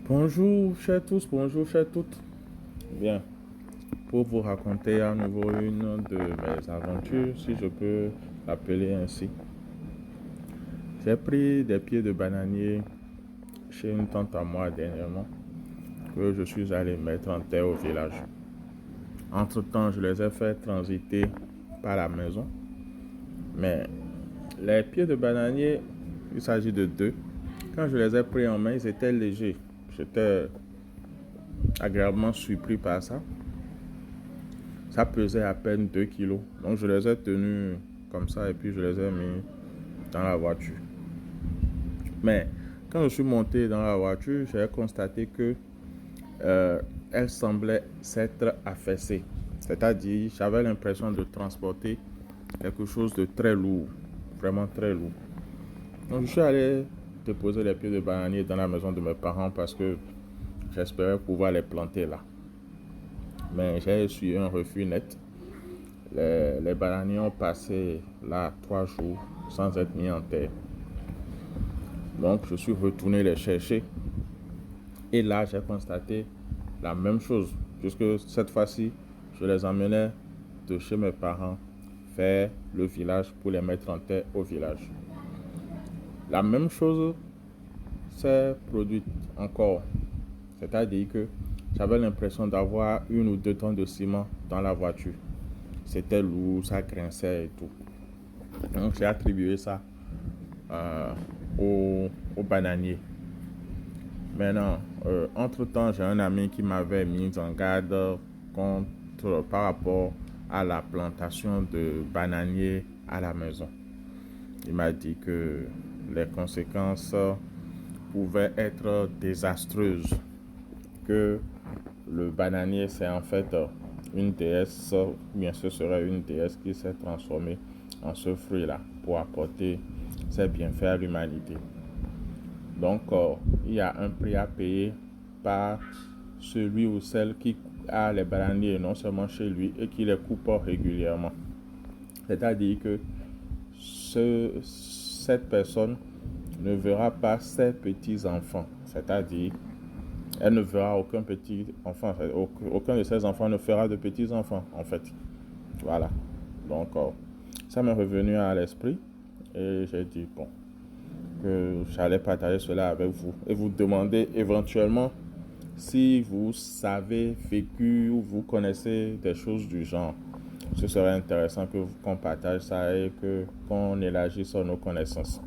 Bonjour chers tous, bonjour chers toutes. Bien, pour vous raconter à nouveau une de mes aventures, si je peux l'appeler ainsi. J'ai pris des pieds de bananier chez une tante à moi dernièrement que je suis allé mettre en terre au village. Entre-temps, je les ai fait transiter par la maison. Mais les pieds de bananier, il s'agit de deux. Quand je les ai pris en main, ils étaient légers. J'étais agréablement surpris par ça. Ça pesait à peine 2 kilos. Donc je les ai tenus comme ça et puis je les ai mis dans la voiture. Mais quand je suis monté dans la voiture, j'ai constaté que elle semblait s'être affaissée. C'est-à-dire, j'avais l'impression de transporter quelque chose de très lourd. Vraiment très lourd. Donc je suis allé déposer les pieds de bananier dans la maison de mes parents parce que j'espérais pouvoir les planter là. Mais j'ai eu un refus net. Les bananiers ont passé là 3 jours sans être mis en terre. Donc je suis retourné les chercher. Et là j'ai constaté la même chose. Puisque cette fois-ci, je les emmenais de chez mes parents faire le village pour les mettre en terre au village. La même chose s'est produite encore. C'est-à-dire que j'avais l'impression d'avoir 1 ou 2 tonnes de ciment dans la voiture. C'était lourd, ça grinçait et tout. Donc j'ai attribué ça au bananier. Maintenant, entre-temps, j'ai un ami qui m'avait mis en garde par rapport à la plantation de bananiers à la maison. Il m'a dit que les conséquences pouvaient être désastreuses, que le bananier c'est en fait une déesse, bien ce serait une déesse qui s'est transformée en ce fruit-là pour apporter ses bienfaits à l'humanité. Donc, il y a un prix à payer par celui ou celle qui a les bananiers non seulement chez lui et qui les coupe régulièrement. C'est-à-dire que cette personne ne verra pas ses petits-enfants. C'est-à-dire, elle ne verra aucun petit-enfant. Aucun de ses enfants ne fera de petits-enfants, en fait. Voilà. Donc, ça m'est revenu à l'esprit et j'ai dit, bon, que j'allais partager cela avec vous et vous demander éventuellement si vous avez vécu ou vous connaissez des choses du genre. Ce serait intéressant qu'on partage ça et qu'on élargisse nos connaissances.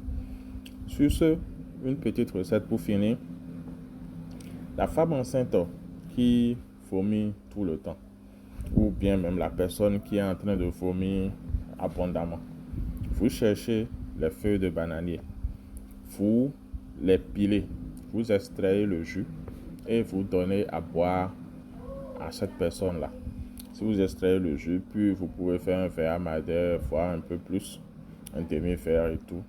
Sur ce, une petite recette pour finir. La femme enceinte qui vomit tout le temps, ou bien même la personne qui est en train de vomir abondamment, vous cherchez les feuilles de bananier, vous les pilez, vous extrayez le jus et vous donnez à boire à cette personne-là. Si vous extrayez le jus, puis vous pouvez faire un verre à madère, voire un peu plus, un demi-verre et tout.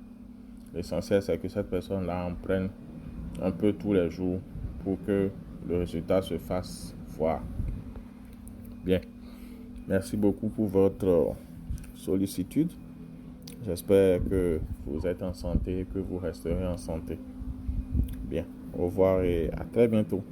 L'essentiel, c'est que cette personne-là en prenne un peu tous les jours pour que le résultat se fasse voir. Bien. Merci beaucoup pour votre sollicitude. J'espère que vous êtes en santé et que vous resterez en santé. Bien. Au revoir et à très bientôt.